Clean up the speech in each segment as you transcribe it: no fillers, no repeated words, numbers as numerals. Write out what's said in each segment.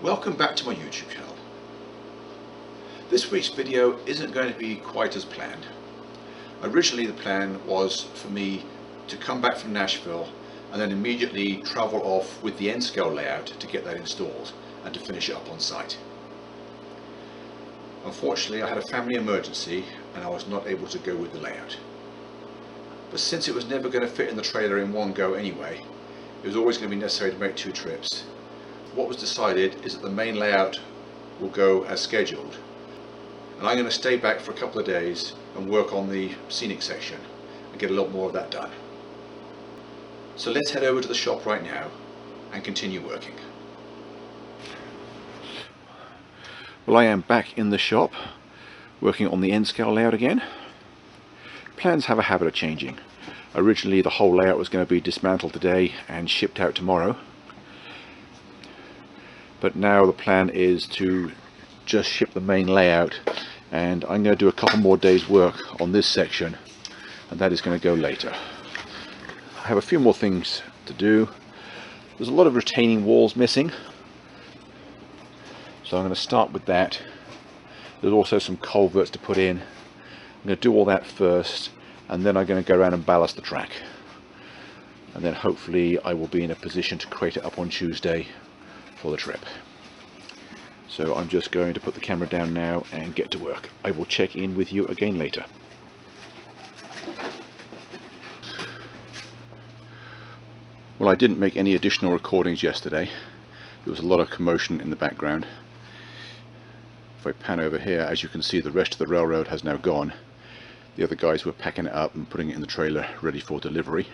Welcome back to my YouTube channel. This week's video isn't going to be quite as planned. Originally the plan was for me to come back from Nashville and then immediately travel off with the N-scale layout to get that installed and to finish it up on site. Unfortunately, I had a family emergency and I was not able to go with the layout. But since it was never going to fit in the trailer in one go anyway, it was always going to be necessary to make two trips. What was decided is that the main layout will go as scheduled, and I'm going to stay back for a couple of days and work on the scenic section and get a lot more of that done. So let's head over to the shop right now and continue working. Well, I am back in the shop working on the N-scale layout again. Plans have a habit of changing. Originally the whole layout was going to be dismantled today and shipped out tomorrow. But now the plan is to just ship the main layout, and I'm going to do a couple more days work on this section, and that is going to go later. I have a few more things to do. There's a lot of retaining walls missing, so I'm going to start with that. There's also some culverts to put in. I'm going to do all that first, and then I'm going to go around and ballast the track, and then hopefully I will be in a position to crate it up on Tuesday for the trip. So I'm just going to put the camera down now and get to work. I will check in with you again later. Well, I didn't make any additional recordings yesterday. There was a lot of commotion in the background. If I pan over here, as you can see, the rest of the railroad has now gone. The other guys were packing it up and putting it in the trailer ready for delivery.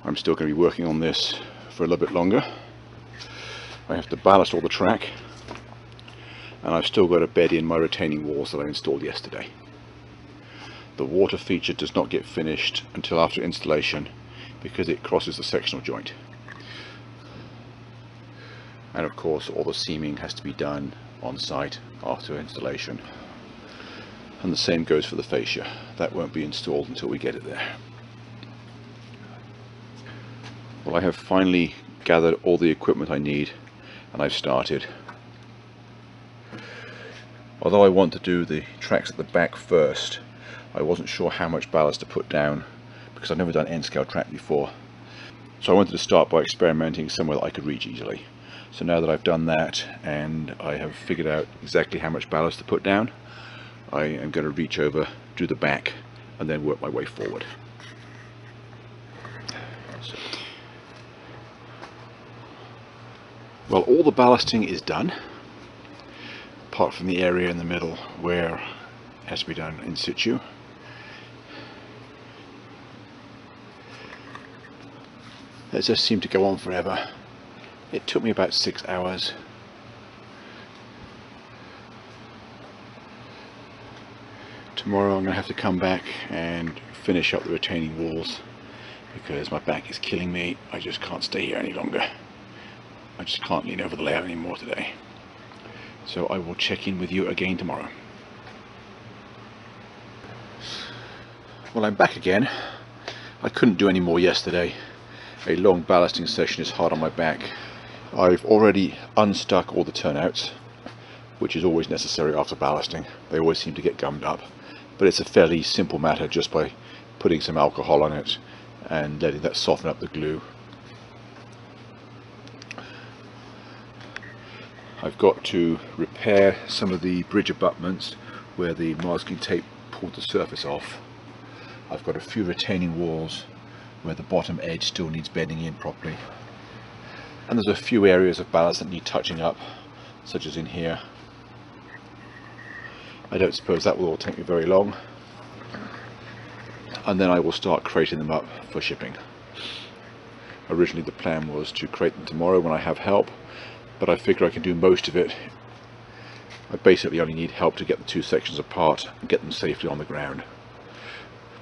I'm still going to be working on this for a little bit longer. I have to ballast all the track, and I've still got to bed in my retaining walls that I installed yesterday. The water feature does not get finished until after installation because it crosses the sectional joint, and of course all the seaming has to be done on site after installation, and the same goes for the fascia. That won't be installed until we get it there. Well, I have finally gathered all the equipment I need, and I've started. Although I want to do the tracks at the back first, I wasn't sure how much ballast to put down because I've never done N-scale track before. So I wanted to start by experimenting somewhere that I could reach easily. So now that I've done that and I have figured out exactly how much ballast to put down, I am going to reach over, do the back, and then work my way forward. Well, all the ballasting is done, apart from the area in the middle where it has to be done in situ. It just seemed to go on forever. It took me about 6 hours. Tomorrow I'm going to have to come back and finish up the retaining walls because my back is killing me. I just can't stay here any longer. I just can't lean over the layout anymore today. So I will check in with you again tomorrow. Well, I'm back again. I couldn't do any more yesterday. A long ballasting session is hard on my back. I've already unstuck all the turnouts, which is always necessary after ballasting. They always seem to get gummed up. But it's a fairly simple matter just by putting some alcohol on it and letting that soften up the glue. I've got to repair some of the bridge abutments where the masking tape pulled the surface off. I've got a few retaining walls where the bottom edge still needs bedding in properly. And there's a few areas of ballast that need touching up, such as in here. I don't suppose that will all take me very long. And then I will start crating them up for shipping. Originally the plan was to crate them tomorrow when I have help, but I figure I can do most of it. I basically only need help to get the two sections apart and get them safely on the ground.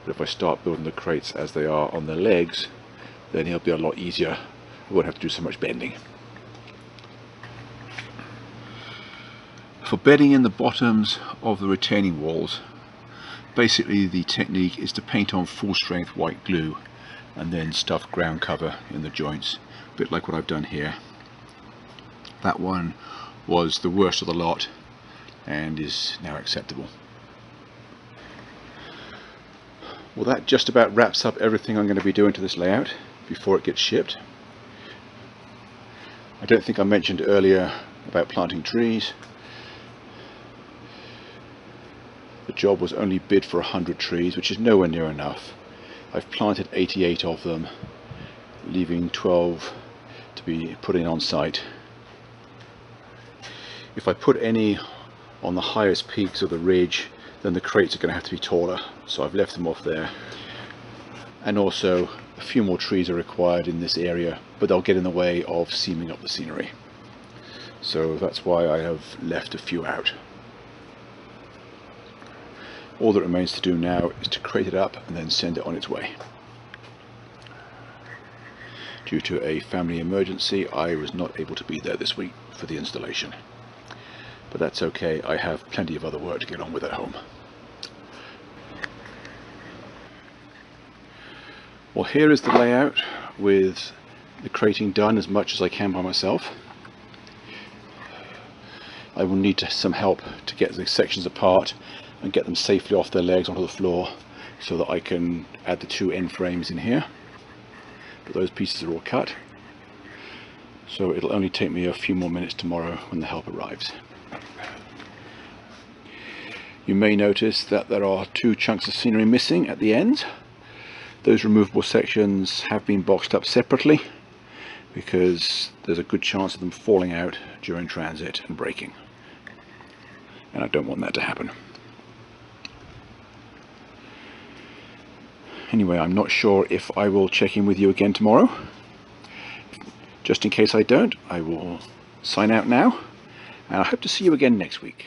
But if I start building the crates as they are on their legs, then it'll be a lot easier. I won't have to do so much bending. For bedding in the bottoms of the retaining walls, basically the technique is to paint on full strength white glue and then stuff ground cover in the joints, a bit like what I've done here. That one was the worst of the lot and is now acceptable. Well, that just about wraps up everything I'm going to be doing to this layout before it gets shipped. I don't think I mentioned earlier about planting trees. The job was only bid for 100 trees, which is nowhere near enough. I've planted 88 of them, leaving 12 to be put in on site. If I put any on the highest peaks of the ridge, then the crates are going to have to be taller, so I've left them off there. And also a few more trees are required in this area, but they'll get in the way of seaming up the scenery, so that's why I have left a few out. All that remains to do now is to crate it up and then send it on its way. Due to a family emergency, I was not able to be there this week for the installation, but that's okay. I have plenty of other work to get on with at home. Well, here is the layout with the crating done as much as I can by myself. I will need some help to get the sections apart and get them safely off their legs onto the floor so that I can add the two end frames in here. But those pieces are all cut, so it'll only take me a few more minutes tomorrow when the help arrives. You may notice that there are two chunks of scenery missing at the ends. Those removable sections have been boxed up separately because there's a good chance of them falling out during transit and breaking, and I don't want that to happen. Anyway, I'm not sure if I will check in with you again tomorrow. Just in case I don't, I will sign out now, and I hope to see you again next week.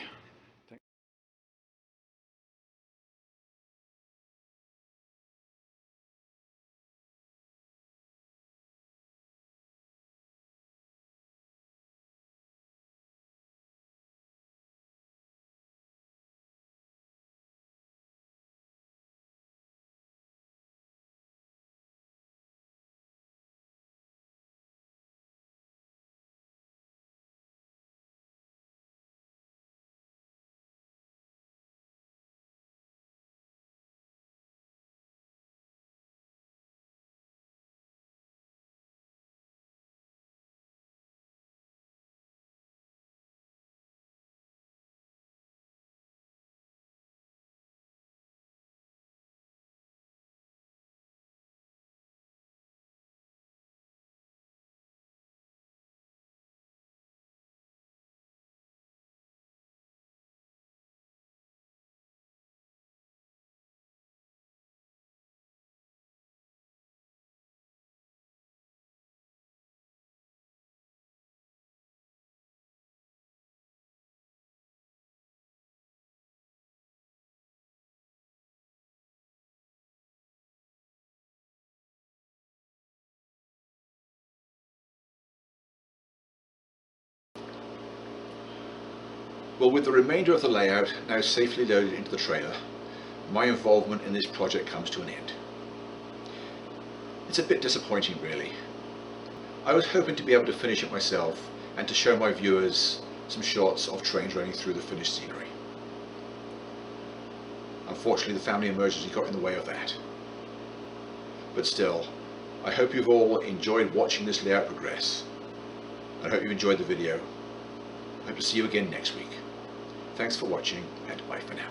Well, with the remainder of the layout now safely loaded into the trailer, my involvement in this project comes to an end. It's a bit disappointing, really. I was hoping to be able to finish it myself and to show my viewers some shots of trains running through the finished scenery. Unfortunately, the family emergency got in the way of that. But still, I hope you've all enjoyed watching this layout progress. I hope you enjoyed the video. I hope to see you again next week. Thanks for watching, and bye for now.